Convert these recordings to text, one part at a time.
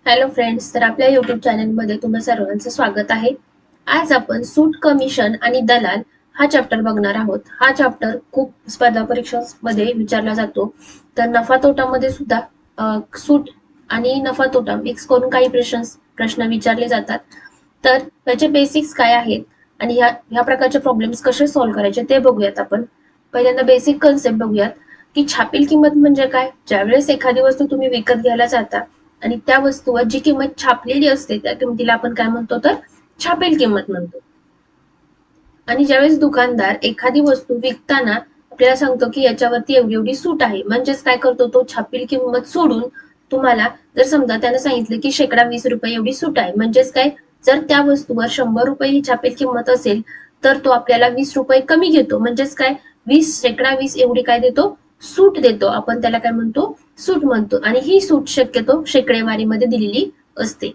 Hello friends, तर आपल्या YouTube चॅनलमध्ये तुम्हा सर्वांचं स्वागत आहे. आज आपण सूट, कमिशन आणि दलाल हा चॅप्टर बघणार आहोत. हा चॅप्टर खूप स्पर्धा परीक्षांमध्ये विचारला जातो. तर नफा तोटामध्ये सुद्धा सूट आणि नफा तोटा मिक्स करून काही प्रश्न विचारले जातात. तर त्याचे बेसिक्स काय आहेत आणि ह्या प्रकारचे प्रॉब्लेम्स कसे सॉल्व्ह करायचे ते बघूयात आपण. पहिल्यांदा बेसिक कन्सेप्ट बघूयात की छापील किंमत म्हणजे काय. ज्यावेळेस एखादी वस्तू तुम्ही विकत घ्यायला जाता आणि त्या वस्तूवर जी किंमत छापलेली असते त्या किमतीला आपण काय म्हणतो तर छापील किंमत म्हणतो. आणि ज्यावेळेस दुकानदार एखादी वस्तू विकताना आपल्याला सांगतो की याच्यावरती एवढी एवढी सूट आहे, म्हणजेच काय करतो तो छापील किंमत सोडून तुम्हाला जर समजा त्याने सांगितलं की ₹20 एवढी सूट आहे, म्हणजेच काय, जर त्या वस्तूवर ₹100 ही छापील किंमत असेल तर तो आपल्याला ₹20 कमी घेतो, म्हणजेच काय, 20% एवढी काय देतो, सूट देतो. आपण त्याला काय म्हणतो, सूट म्हणतो. आणि ही सूट शक्यतो शेकडेवारीमध्ये दिलेली असते.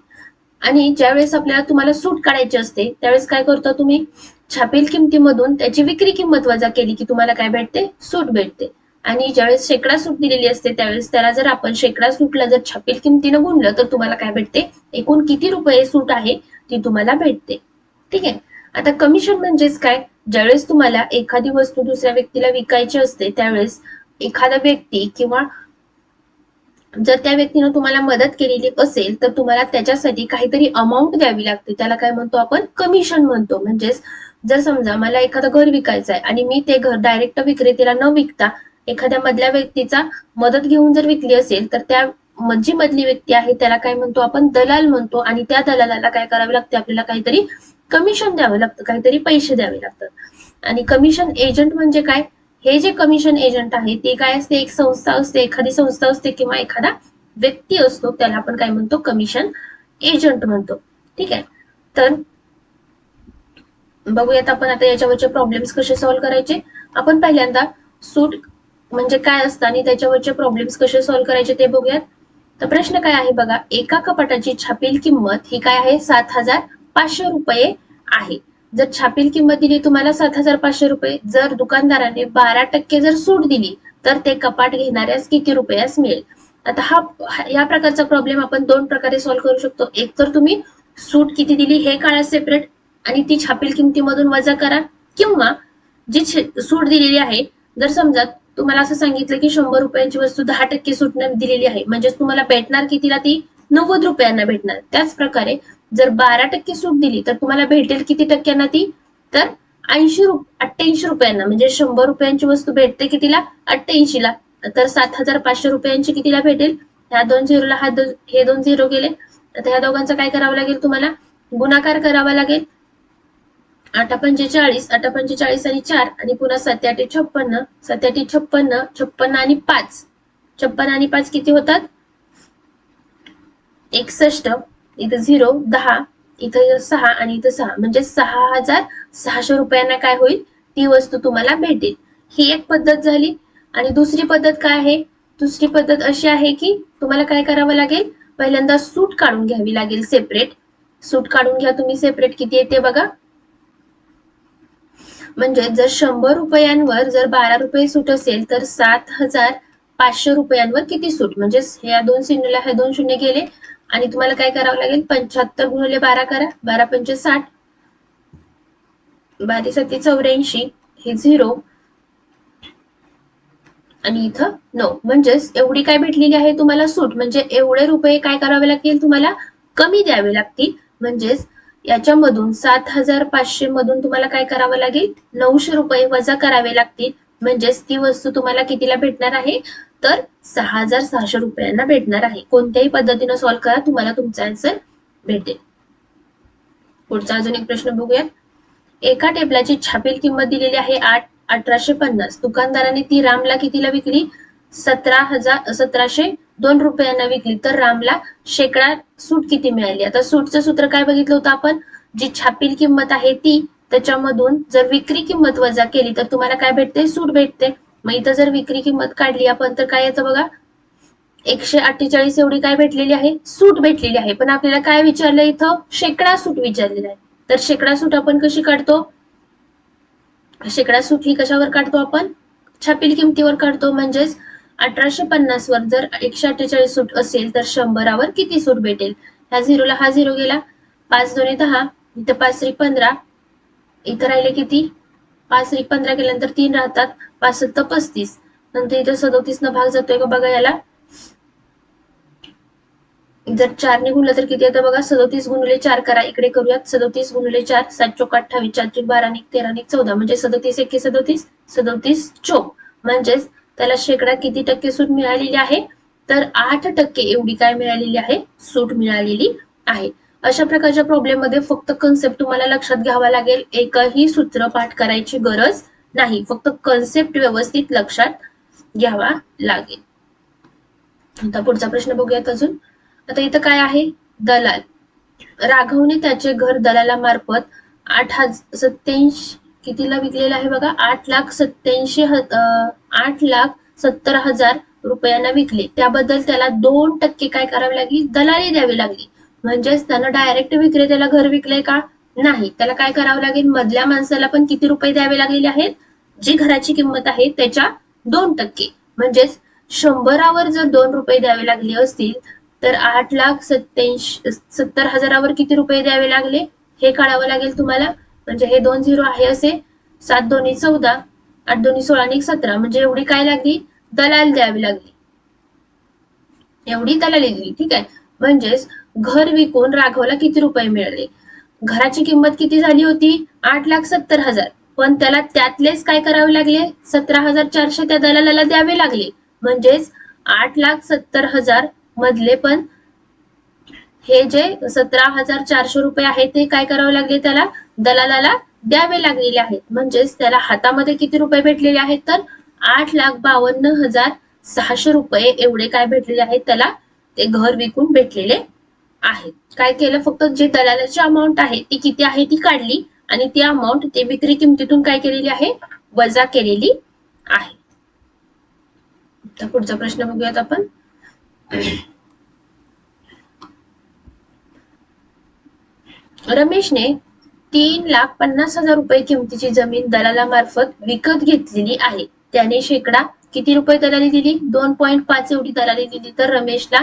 आणि ज्यावेळेस आपल्याला तुम्हाला सूट काढायची असते त्यावेळेस काय करता तुम्ही, छापील किमतीमधून त्याची विक्री किंमत वजा केली की तुम्हाला काय भेटते, सूट भेटते. आणि ज्यावेळेस शेकडा सूट दिलेली असते त्यावेळेस त्याला जर आपण शेकडा सूटला जर छापील किमतीनं गुणलं तर तुम्हाला काय भेटते, एकूण किती रुपये सूट आहे ती तुम्हाला भेटते. ठीक आहे. आता कमिशन म्हणजेच काय, ज्यावेळेस तुम्हाला एखादी वस्तू दुसऱ्या व्यक्तीला विकायची असते त्यावेळेस एखादा व्यक्ती किंवा जर त्या व्यक्तीनं तुम्हाला मदत केलेली असेल तर तुम्हाला त्याच्यासाठी काहीतरी अमाऊंट द्यावी लागते, त्याला काय म्हणतो आपण, कमिशन म्हणतो. म्हणजेच जर समजा मला एखादं घर विकायचं आहे आणि मी ते घर डायरेक्ट विक्रेत्याला न विकता एखाद्या मधल्या व्यक्तीचा मदत घेऊन जर विकली असेल तर त्या जी मधली व्यक्ती आहे त्याला काय म्हणतो आपण, दलाल म्हणतो. आणि त्या दलालाला काय करावे लागते, आपल्याला काहीतरी कमिशन द्यावं लागतं, काहीतरी पैसे द्यावे लागतात. आणि कमिशन एजंट म्हणजे काय, हे जे कमिशन एजंट आहे ते काय असते, एक संस्था असते, एखादी संस्था असते किंवा एखादा व्यक्ती असतो, त्याला आपण काय म्हणतो, कमिशन एजंट म्हणतो. ठीक आहे. तर बघूयात आपण आता याच्यावरचे प्रॉब्लेम्स कसे सॉल्व्ह करायचे. आपण पहिल्यांदा सूट म्हणजे काय असतं आणि त्याच्यावरचे प्रॉब्लेम्स कसे सॉल्व्ह करायचे ते बघूयात. तर प्रश्न काय आहे बघा, एका कपाटाची छापील किंमत ही काय आहे, ₹7,500 आहे. जर छापील किंमत दिली तुम्हाला ₹7,500, जर दुकानदाराने 12% जर सूट दिली तर ते कपाट घेणाऱ्यास किती रुपयास मिळेल. आता या प्रकारचा प्रॉब्लेम आपण दोन प्रकारे सॉल्व्ह करू शकतो. एक तर तुम्ही सूट किती दिली हे काढा सेपरेट आणि ती छापील किमतीमधून वजा करा, किंवा जी सूट दिलेली आहे, जर समजा तुम्हाला असं सांगितलं की ₹100 वस्तू 10% सूट दिलेली आहे, म्हणजेच तुम्हाला भेटणार कितीला, ती ₹90 भेटणार. त्याच प्रकारे जर 12% सूट दिली तर तुम्हाला भेटेल किती टक्क्यांना ती, तर 88 रुपयांना. म्हणजे ₹100 वस्तू भेटते कितीला, 88ला. तर ₹7,500 कितीला भेटेल, ह्या दोन झिरोला हे दोन झिरो गेले. आता ह्या दोघांचा काय करावं लागेल, तुम्हाला गुणाकार करावा लागेल. 8×45, 8×45 आणि 4 आणि पुन्हा 7×8 = 56, 7×8 = 56, 56 आणि 5, 56 आणि 5 किती होतात, 61. इथं 0, 10, इथं 6 आणि इथं 6, म्हणजे ₹6,600 काय होईल, ती वस्तू तुम्हाला भेटेल. ही एक पद्धत झाली. आणि दुसरी पद्धत काय आहे, दुसरी पद्धत अशी आहे की तुम्हाला काय करावं लागेल, पहिल्यांदा सूट काढून घ्यावी लागेल सेपरेट. सूट काढून घ्या तुम्ही सेपरेट, किती येते बघा. म्हणजे जर ₹100 जर 12 सूट असेल तर ₹7,500 किती सूट, म्हणजे ह्या दोन शून्यला हे दोन शून्य गेले. आणि तुम्हाला काय करावं लागेल, 75 × 12 करा, 12×5 = 60, 12×7 = 84, हे 0 आणि इथं 9, म्हणजेच एवढी काय भेटलेली आहे तुम्हाला सूट. म्हणजे एवढे रुपये काय करावे लागतील, तुम्हाला कमी द्यावे लागतील. म्हणजेच याच्यामधून 7,500 मधून तुम्हाला काय करावं लागेल, ₹900 वजा करावे लागतील. म्हणजेच ती वस्तू तुम्हाला कितीला भेटणार आहे, तर ₹6,600 भेटणार आहे. कोणत्याही पद्धतीने सॉल्व्ह करा, तुम्हाला तुमचा आन्सर भेटेल. पुढचा अजून एक प्रश्न बघूयात. एका टेबलाची छापील किंमत दिलेली आहे 1850. दुकानदाराने ती रामला कितीला विकली, 17,202 विकली. तर रामला शेकडा सूट किती मिळाली. आता सूटचं सूत्र काय बघितलं होतं आपण, जी छापील किंमत आहे ती, त्याच्यामधून जर विक्री किंमत वजा केली तर तुम्हाला काय भेटते, सूट भेटते. मग इथं जर विक्री किंमत काढली आपण तर काय येतं बघा, 148 एवढी काय भेटलेली आहे, सूट भेटलेली आहे. पण आपल्याला काय विचारलं इथं, शेकडा सूट विचारलेलं आहे. तर शेकडा सूट आपण कशी काढतो, शेकडा सूट ही कशावर काढतो आपण, छापील किमतीवर काढतो. म्हणजेच 1850 वर जर 148 सूट असेल तर 100वर किती सूट भेटेल? ह्या झिरोला हा झिरो गेला, 5 दोन्ही 10, इथं 5 त्रिक 15, इथं राहिले किती? 5 त्रिक 15 केल्यानंतर 3 राहतात, 5 सत्त 35, नंतर इथं 37 न भाग जातोय का बघा याला. जर 4 ने गुणलं तर किती येतं बघा, 37 गुणिले 4 करा, इकडे करूयात. 37 गुणिले 4, 7 चोक 28, 4 त्रिक 12, 13 14, म्हणजे 37 एके 37, 37 चोक, म्हणजेच त्याला शेकडा किती टक्के सूट मिळालेली आहे? तर 8% एवढी काय मिळालेली आहे? सूट मिळालेली आहे. अशा प्रकारच्या प्रॉब्लेम मध्ये फक्त कन्सेप्ट तुम्हाला लक्षात घ्यावा लागेल, एकही सूत्र पाठ करायची गरज नाही, फक्त कन्सेप्ट व्यवस्थित लक्षात घ्यावा लागेल. आता पुढचा प्रश्न बघूयात अजून. आता इथं काय आहे? दलाल. राघवने त्याचे घर दलालामार्फत 8,87,000 कितीला विकलेलं आहे बघा, 8,70,000 रुपयांना विकले. त्याबद्दल त्याला 2% काय करावे लागली? दलाली द्यावी लागली. म्हणजेच त्यानं डायरेक्ट विक्रेत्याला घर विकले का? नाही, त्याला काय करावं लागेल? मधल्या माणसाला पण किती रुपये द्यावे लागलेले आहेत? जी घराची किंमत आहे त्याच्या 2%. म्हणजेच 100वर जर 2 रुपये द्यावे लागले असतील तर 8,70,000वर किती रुपये द्यावे लागले हे काढावं लागेल तुम्हाला. म्हणजे हे 2 झिरो आहे असे, 7 दोन्ही 14, 8 दोन्ही 16 आणि 17, म्हणजे एवढी काय लागली? दलाल द्यावी लागली, एवढी दलाली दिली. ठीक आहे. म्हणजेच घर विकून राघवला किती रुपये मिळाले? घराची किंमत किती झाली होती? 8,70,000, पण त्याला त्यातलेच काय करावे लागले? 17,400 त्या दलालाला द्यावे लागले. म्हणजेच 8,70,000 मधले पण हे जे 17,400 रुपये आहेत ते काय करावे लागले? त्याला दलालाला द्यावे लागलेले आहेत. म्हणजेच त्याला हातामध्ये किती रुपये भेटलेले आहेत? तर 8,52,600 रुपये एवढे काय भेटलेले आहेत त्याला? ते घर विकून भेटलेले आहेत. काय केलं? फक्त जे दलालाची अमाऊंट आहे ती किती आहे ती काढली आणि ती अमाऊंट ते विक्री किमतीतून काय केलेली आहे? वजा केलेली आहे. तर पुढचा प्रश्न बघूयात आपण. रमेशने 3,50,000 रुपये किमतीची जमीन दलालामार्फत विकत घेतलेली आहे. त्याने शेकडा किती रुपये दलाली दिली? 2.5 एवढी दलाली दिली. तर रमेशला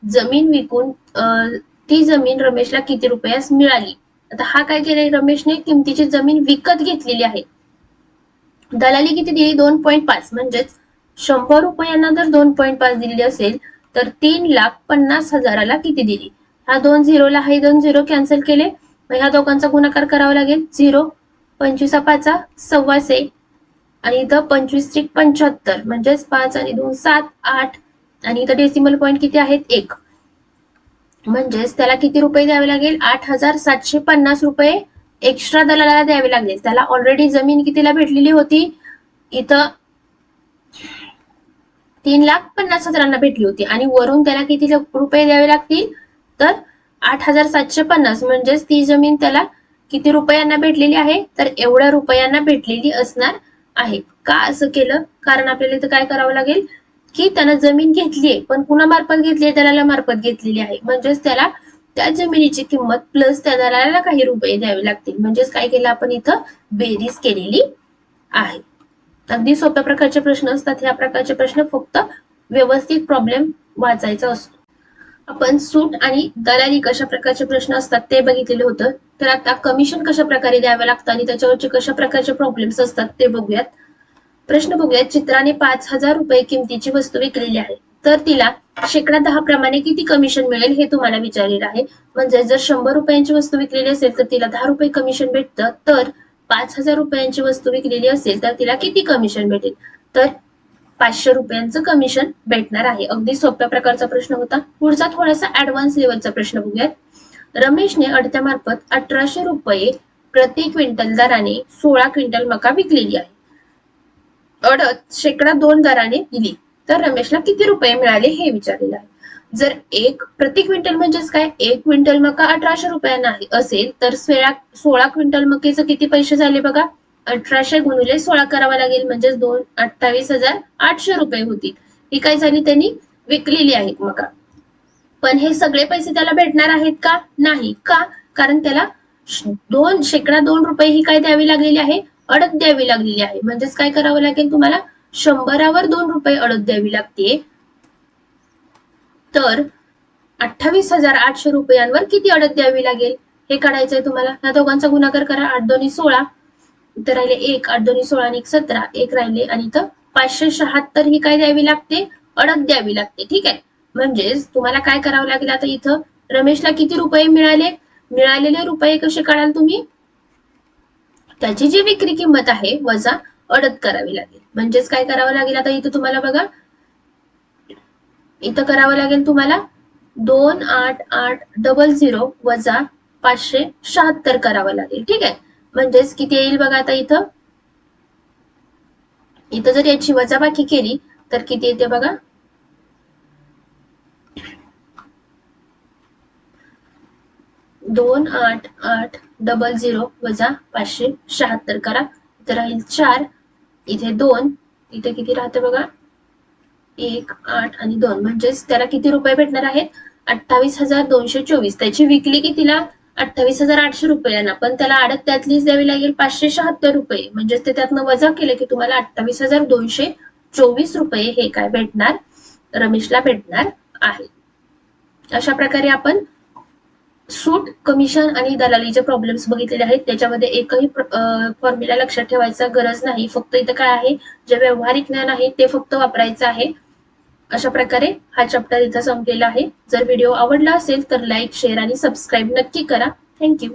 जमीन विकून ती जमीन रमेशला किती रुपयास मिळाली? आता हा काय केलंय? रमेशने किमतीची जमीन विकत घेतलेली आहे. दलाली किती दिली? 2.5. म्हणजेच 100 रुपयांना जर 2.5 दिली असेल तर 3,50,000ला किती दिली? हा 2 झिरोला हे 2 झिरो कॅन्सल केले, ह्या दोघांचा गुणाकार करावा लागेल. 0 25 5 सव्वाशे, आणि इथं 25 त्रिक 75, म्हणजेच 5 आणि 2 7 8, आणि इथं डेसिमल पॉईंट किती आहेत? 1. म्हणजेच त्याला किती रुपये द्यावे लागेल? 8,750 रुपये एक्स्ट्रा दलालाला द्यावे लागले. त्याला ऑलरेडी जमीन कितीला भेटलेली होती? इथं 3,50,000 भेटली होती आणि वरून त्याला किती रुपये द्यावे लागतील? तर 8,750. म्हणजेच ती जमीन त्याला किती रुपयांना भेटलेली आहे? तर एवढ्या रुपयांना भेटलेली असणार आहे. का असं केलं? कारण आपल्याला इथं काय करावं लागेल की त्यानं जमीन घेतलीये, पण कुणामार्फत घेतलीये? दलालामार्फत घेतलेली आहे. म्हणजेच त्याला त्या जमिनीची किंमत प्लस त्या दलालाला काही रुपये द्यावे लागतील. म्हणजेच काय केलं आपण? इथं बेरीज केलेली आहे. अगदी सोप्या प्रकारचे प्रश्न असतात. ह्या प्रकारचे प्रश्न फक्त व्यवस्थित प्रॉब्लेम वाचायचा असतो. आपण सूट आणि दलाली कशा प्रकारचे प्रश्न असतात ते बघितलेलं होतं. तर आता कमिशन कशा प्रकारे द्यावं लागतं आणि त्याच्यावरचे कशा प्रकारचे प्रॉब्लेम्स असतात ते बघूयात. प्रश्न बघूयात. चित्राने 5,000 रुपये किमतीची वस्तू विकलेली आहे, तर तिला शेकडा 10 प्रमाणे किती कमिशन मिळेल हे तुम्हाला विचारलेलं आहे. म्हणजे जर 100 रुपयांची वस्तू विकलेली असेल तर तिला 10 रुपये कमिशन भेटतं, तर 5,000 रुपयांची वस्तू विकलेली असेल तर तिला किती कमिशन भेटेल? तर 500 रुपयांचं कमिशन भेटणार आहे. अगदी सोप्या प्रकारचा प्रश्न होता. पुढचा थोडासा ऍडव्हान्स लेवलचा प्रश्न बघूयात. रमेशने अडत्यामार्फत 1,800 रुपये प्रति क्विंटल दराने 16 क्विंटल मका विकलेली आहे. अडत शेकडा 2 दराने दिली तर रमेशला किती रुपये मिळाले हे विचारलेलं आहे. जर एक प्रति क्विंटल म्हणजेच काय? 1 क्विंटल मका 1,800 रुपयांना असेल तर 16 क्विंटल मकेचे किती पैसे झाले बघा? 1,800 गुणिले 16 करावा लागेल, म्हणजेच 28,800 रुपये होतील. ही काय झाली? त्यांनी विकलेली आहेत मका. पण हे सगळे पैसे त्याला भेटणार आहेत का? नाही. का? कारण त्याला शेकडा 2 रुपये ही काय द्यावी लागलेली आहे? अडत द्यावी लागलेली आहे. म्हणजेच काय करावं लागेल तुम्हाला? 100वर 2 रुपये अडत द्यावी लागते, तर 28,800 रुपयांवर किती अडत द्यावी लागेल हे काढायचंय तुम्हाला. ह्या दोघांचा गुणाकार करा. 8 दोन्ही 16, इथं राहिले 1, 8 दोन्ही 16 आणि 1 17, 1 राहिले आणि इथं 576 ही काय द्यावी लागते, अडत द्यावी लागते. ठीक आहे. म्हणजेच तुम्हाला काय करावं लागेल, आता इथं रमेशला किती रुपये मिळाले, मिळालेले रुपये कसे काढाल तुम्ही, त्याची जी विक्री किंमत आहे वजा अडत करावी लागेल. म्हणजेच काय करावं लागेल, आता इथं तुम्हाला बघा, इथं करावं लागेल तुम्हाला 28,800 वजा 576 करावं लागेल. ठीक आहे. म्हणजेच किती येईल बघा, आता इथं जर याची वजाबाकी केली तर किती येते बघा, 28,800 वजा 576 करा. इथे राहील 4, इथे 2, इथे किती राहते बघा, 1, 8 आणि 2. म्हणजेच त्याला किती रुपये भेटणार आहेत, 28,224. त्याची विकली कितीला, 28,800 रुपयांना, पण त्याला आडत त्यातलीच द्यावी लागेल 576 रुपये. म्हणजेच ते त्यातनं वजा केलं की तुम्हाला 28,224 रुपये हे काय भेटणार, रमेशला भेटणार आहे. अशा प्रकारे आपण सूट, कमिशन आणि दलालीचे प्रॉब्लेम्स बघितलेले आहेत. त्याच्यामध्ये एकही फॉर्म्युला लक्षात ठेवायचा गरज नाही. फक्त इथं काय आहे, जे व्यावहारिक ज्ञान आहे ते फक्त वापरायचं आहे. अशा प्रकारे हा चॅप्टर इथं संपलेला आहे. जर व्हिडिओ आवडला असेल तर लाईक, शेअर आणि सबस्क्राईब नक्की करा. थँक्यू.